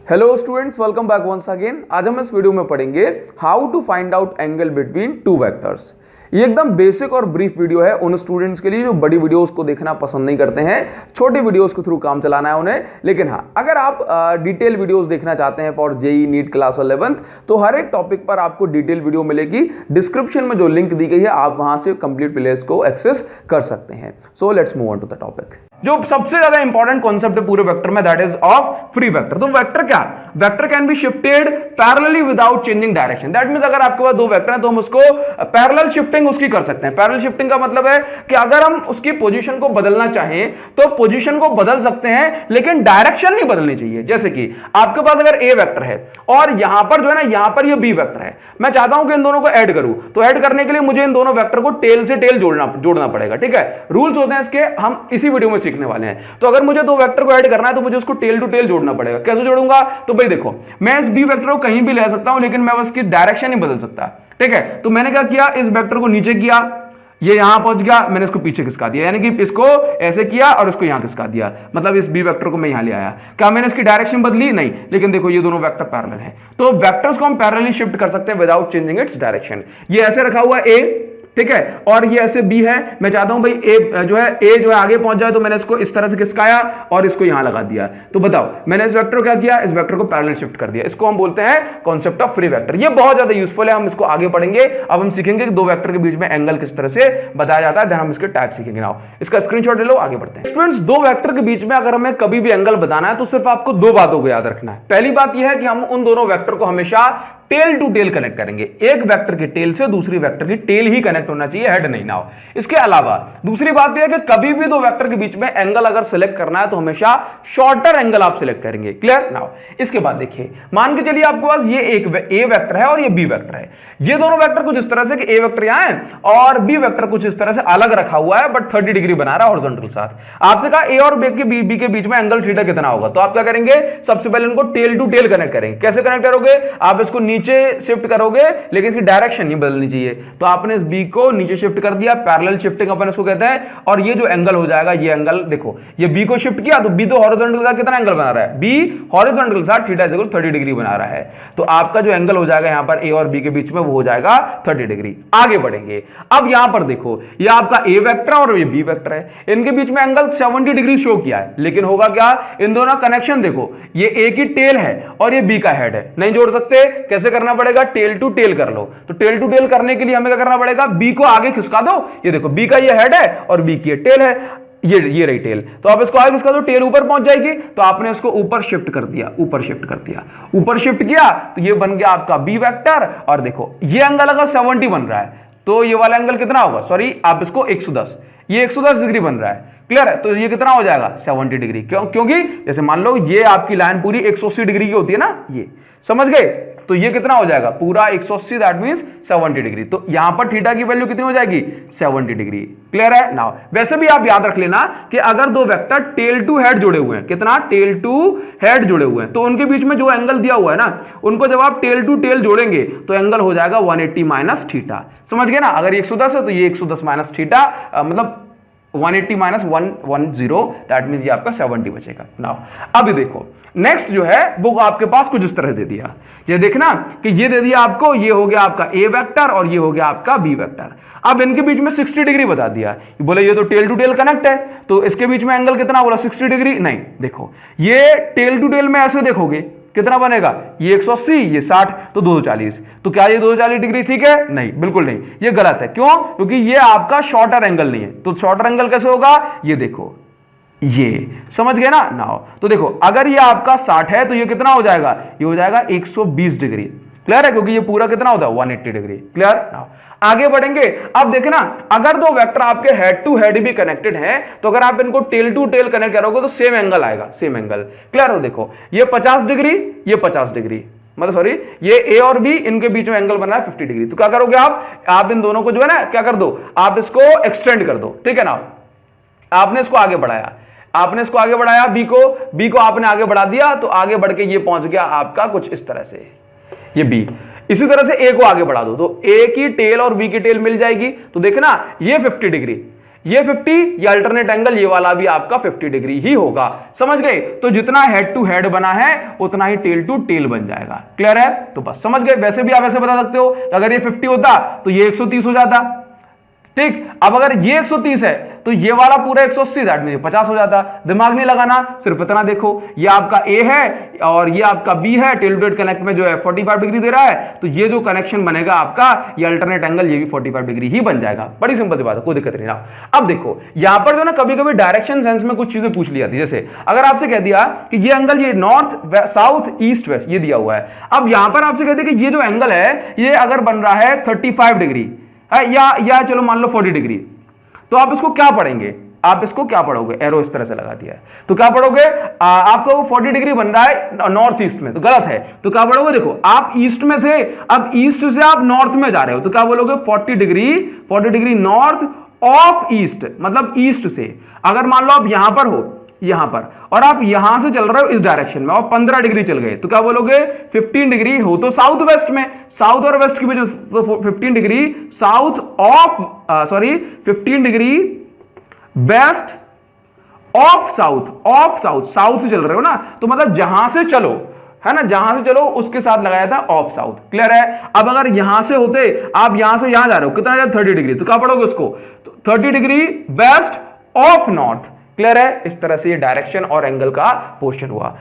Hello students, welcome back once again. आज हम इस वीडियो में पढ़ेंगे how to find out angle between two vectors. ये एकदम बेसिक और ब्रीफ वीडियो है उन स्टूडेंट्स के लिए जो बड़ी वीडियोस को देखना पसंद नहीं करते हैं, छोटी वीडियोस के थ्रू काम चलाना है उन्हें। लेकिन हाँ, अगर आप डिटेल वीडियोस देखना चाहते हैं for JEE NEET class 11th, तो हर एक टॉपिक पर आपको डिटेल वीडियो मिलेगी। डिस्क्रिप्शन में जो लिंक दी गई है, आप वहां से कंप्लीट प्लेलिस्ट को एक्सेस कर सकते हैं। So let's move on to the topic. जो सबसे ज्यादा इंपॉर्टेंट कॉन्सेप्ट है पूरे वेक्टर में, that is of free vector. तो वेक्टर क्या? Vector can be shifted parallelly without changing direction. That means अगर आपके पास दो वेक्टर हैं तो हम उसको पैरेलल शिफ्टिंग उसकी कर सकते हैं। पैरेलल शिफ्टिंग का मतलब है कि अगर हम उसकी पोजीशन को बदलना चाहें तो पोजीशन को बदल सकते हैं, लेकिन डायरेक्शन नहीं बदलनी चाहिए। जैसे कि आपके पास अगर ए वेक्टर है और यहां पर जो है ना, यहां पर ये बी वेक्टर है, मैं चाहता हूं कि इन दोनों को ऐड करूं, तो ऐड करने के लिए मुझे इन दोनों वेक्टर को टेल से टेल जोड़ना पड़ेगा। ठीक है, रूल्स होते हैं इसके, हम इसी वीडियो में सीखने वाले हैं। तो अगर मुझे दो वेक्टर को ऐड करना है तो मुझे उसको टेल टू टेल जोड़ना पड़ेगा। कैसे जोड़ूंगा? तो भाई देखो, मैं इस बी वेक्टर को कहीं भी ले सकता हूं, लेकिन मैं उसकी डायरेक्शन नहीं बदल सकता। ठीक है, तो मैंने क्या किया, इस वेक्टर को नीचे किया, ये यहां पहुंच गया, मैंने इसको पीछे खिसका दिया, यानी कि इसको ऐसे किया और इसको यहां खिसका दिया, मतलब इस बी वेक्टर को मैं यहां ले आया। क्या मैंने इसकी डायरेक्शन बदली? नहीं। लेकिन देखो, ये दोनों वेक्टर पैरेलल है, तो वेक्टर्स को हम पैरेलली शिफ्ट कर सकते हैं विदाउट चेंजिंग इट्स डायरेक्शन। ये ऐसे रखा हुआ ए, ठीक है, और ये ऐसे बी है। मैं चाहता हूं भाई ए जो है आगे पहुंच जाए, तो मैंने इसको इस तरह से खिसकाया और इसको यहां लगा दिया। तो बताओ, मैंने इस वेक्टर को क्या किया, इस वेक्टर को पैरेलल शिफ्ट कर दिया। इसको हम बोलते हैं कॉन्सेप्ट ऑफ फ्री वेक्टर। ये बहुत ज्यादा यूजफुल है, हम इसको आगे पढ़ेंगे। अब हम सीखेंगे कि दो वेक्टर के बीच में एंगल किस तरह से बताया जाता है, देन हम इसके टाइप सीखेंगे। नाउ इसका स्क्रीनशॉट ले लो, आगे बढ़ते हैं। स्टूडेंट्स, दो वेक्टर के बीच में अगर हमें कभी भी एंगल बताना है तो सिर्फ आपको दो बातों को याद रखना है। पहली बात यह है कि हम उन दोनों वेक्टर को हमेशा टेल टू टेल कनेक्ट करेंगे। एक वेक्टर की टेल से दूसरी वेक्टर की टेल ही कनेक्ट होना चाहिए, हेड नहीं ना हो। इसके अलावा दूसरी बात यह है कि कभी भी दो वेक्टर के बीच में एंगल अगर सिलेक्ट करना है तो हमेशा शॉर्टर एंगल आप सिलेक्ट करेंगे। क्लियर? नाउ इसके बाद देखिए, मान के चलिए आपके पास ये एक ए वेक्टर है और ये बी वेक्टर है। ये दोनों वेक्टर कुछ इस तरह से कि ए वेक्टर यहां है और बी वेक्टर कुछ इस तरह से अलग रखा हुआ है, बट 30 डिग्री बना रहा है हॉरिजॉन्टल के साथ। आपसे कहा ए और बी के बीच में एंगल थीटा कितना होगा, तो आप क्या करेंगे, सबसे पहले इनको टेल टू टेल कनेक्ट करेंगे। कैसे कनेक्ट करोगे? आप इसको नीचे शिफ्ट करोगे, लेकिन इसकी डायरेक्शन नहीं बदलनी चाहिए। तो आपने इस बी को नीचे शिफ्ट कर दिया, पैरेलल शिफ्टिंग अपन इसको कहते हैं। और ये जो एंगल हो जाएगा, ये एंगल देखो, ये बी को शिफ्ट किया तो बी तो हॉरिजॉन्टल के साथ कितना एंगल बना रहा है, बी हॉरिजॉन्टल के साथ थीटा इक्वल 30 डिग्री बना रहा है। तो आपका जो एंगल हो जाएगा यहां पर ए और बी के बीच में, वो हो जाएगा 30 डिग्री। आगे बढ़ेंगे, अब यहां पर देखो, ये आपका ए वेक्टर और ये बी वेक्टर है, इनके बीच में एंगल 70 डिग्री शो किया है। लेकिन होगा क्या, इन दोनों कनेक्शन देखो, ये ए की टेल है और ये बी का हेड है, नहीं जोड़ सकते। कैसे करना पड़ेगा? टेल टू टेल कर लो। तो टेल टू टेल करने के लिए हमें क्या करना पड़ेगा, बी को आगे खिसका दो। ये देखो, बी का ये हेड है और बी की टेल है, ये रही टेल। तो आप इसको आगे खिसका दो, टेल ऊपर पहुंच जाएगी। तो आपने इसको ऊपर शिफ्ट कर दिया, ऊपर शिफ्ट किया, तो ये बन गया आपका बी वेक्टर। और देखो, ये एंगल अगर 70 बन रहा है तो ये वाला एंगल कितना होगा, सॉरी आप इसको 110, ये 110 डिग्री बन रहा है। क्लियर है? तो ये कितना हो जाएगा, 70 डिग्री। क्योंकि जैसे मान लो ये आपकी लाइन पूरी 180 डिग्री की होती है ना, ये समझ गए? तो ये कितना हो जाएगा, पूरा 180, दैट मींस 70 डिग्री। तो यहां पर थीटा की वैल्यू कितनी हो जाएगी, 70 डिग्री। क्लियर है? नाउ वैसे भी आप याद रख लेना कि अगर दो वेक्टर टेल टू हेड जुड़े हुए हैं, कितना, टेल टू हेड जुड़े हुए हैं, तो उनके बीच में जो एंगल दिया हुआ है ना, उनको जब आप टेल टू टेल जोड़ेंगे तो एंगल हो जाएगा 180 माइनस थीटा। समझ गए ना? अगर 110 है तो ये 110 माइनस थीटा, मतलब 180 माइनस 110, दैट मींस ये आपका 70 बचेगा। नाउ अभी देखो, नेक्स्ट जो है वो आपके पास कुछ इस तरह दे दिया। ये देखना कि ये दे दिया आपको, ये हो गया आपका ए वेक्टर और ये हो गया आपका बी वेक्टर। अब इनके बीच में 60 डिग्री बता दिया, बोले ये तो टेल टू टेल कनेक्ट है, तो इसके बीच में एंगल कितना बोला, 60 डिग्री। नहीं, देखो ये टेल टू टेल में ऐसे देखोगे कितना बनेगा, ये 180, ये 60, तो 240। तो क्या ये 240 डिग्री ठीक है? नहीं, बिल्कुल नहीं, ये गलत है। क्यों? क्योंकि ये आपका शॉर्टर एंगल नहीं है। तो शॉर्टर एंगल कैसे होगा, ये देखो, ये समझ गए ना? नाउ तो देखो, अगर ये आपका 60 है तो ये कितना हो जाएगा, ये हो जाएगा 120 डिग्री। क्लियर है? क्योंकि ये पूरा कितना होता है, 180 डिग्री। क्लियर? नाउ आगे बढ़ेंगे। अब देखना, अगर दो वेक्टर आपके हेड टू हेड भी कनेक्टेड हैं, तो अगर आप इनको टेल टू टेल कनेक्ट करोगे तो सेम एंगल आएगा, सेम एंगल। क्लियर हो? देखो, ये 50 डिग्री, ये 50 डिग्री, मतलब सॉरी, ये ए और बी, इनके बीच में एंगल बना है 50 डिग्री। तो क्या करोगे आप इन दोनों को जो है ना, क्या कर दो, आप इसको एक्सटेंड कर दो। ठीक है ना? आपने इसको आगे बढ़ाया, बी को आपने आगे बढ़ा दिया, तो आगे बढ़ के ये पहुंच गया आपका कुछ इस तरह से, ये बी। इसी तरह से ए को आगे बढ़ा दो, तो ए की टेल और बी की टेल मिल जाएगी। तो देखना, ये 50 डिग्री, ये 50, ये अल्टरनेट एंगल ये वाला भी आपका 50 डिग्री ही होगा। समझ गए? तो जितना हेड टू हेड बना है उतना ही टेल टू टेल बन जाएगा। क्लियर है? तो बस समझ गए। वैसे भी आप ऐसे बता सकते हो, अगर ये 50 होता तो ये 130 हो जाता। ठीक, अब अगर ये 130 है तो ये वाला पूरा 180 दैट मींस 50 हो जाता। दिमाग नहीं लगाना, सिर्फ इतना देखो, ये आपका ए है और ये आपका बी है, टेल टू टेल कनेक्ट में जो है 45 डिग्री दे रहा है, तो ये जो कनेक्शन बनेगा आपका, ये अल्टरनेट एंगल ये भी 45 डिग्री ही बन जाएगा। बड़ी सिंपल सी बात है, कोई दिक्कत नहीं रहा। अब देखो यहां पर जो ना कभी कभी डायरेक्शन सेंस में कुछ चीजें पूछ ली जाती है। जैसे अगर आपसे कह दिया कि ये एंगल ये नॉर्थ साउथ ईस्ट वेस्ट ये दिया हुआ है, अब यहां पर आपसे कहते हैं कि ये जो एंगल है ये अगर बन रहा है 35 डिग्री या चलो मान लो 40 डिग्री, तो आप इसको क्या पढ़ेंगे? आप इसको क्या पढ़ोगे? एरो इस तरह से लगा दिया है तो क्या पढ़ोगे? आपको 40 डिग्री बन रहा है नॉर्थ ईस्ट में, तो गलत है। तो क्या पढ़ोगे? देखो आप ईस्ट में थे, अब ईस्ट से आप नॉर्थ में जा रहे हो, तो क्या बोलोगे? 40 डिग्री नॉर्थ ऑफ ईस्ट, मतलब ईस्ट से। अगर मान लो आप यहां पर हो, यहां पर, और आप यहां से चल रहे हो इस डायरेक्शन में और 15 डिग्री चल गए, तो क्या बोलोगे? 15 डिग्री हो तो साउथ वेस्ट में, साउथ और वेस्ट की वजह, तो 15 degree south of 15 degree west of south से चल रहे हो ना, तो मतलब जहां से चलो, है ना, जहां से चलो उसके साथ लगाया था ऑफ साउथ। क्लियर है? अब अगर यहां से होते, आप यहां से यहां जा रहे हो, कितना 30 डिग्री, तो क्या पढ़ोगे उसको? तो 30 degree west of north. Clear है? इस तरह से ये डायरेक्शन और एंगल का पोर्शन हुआ।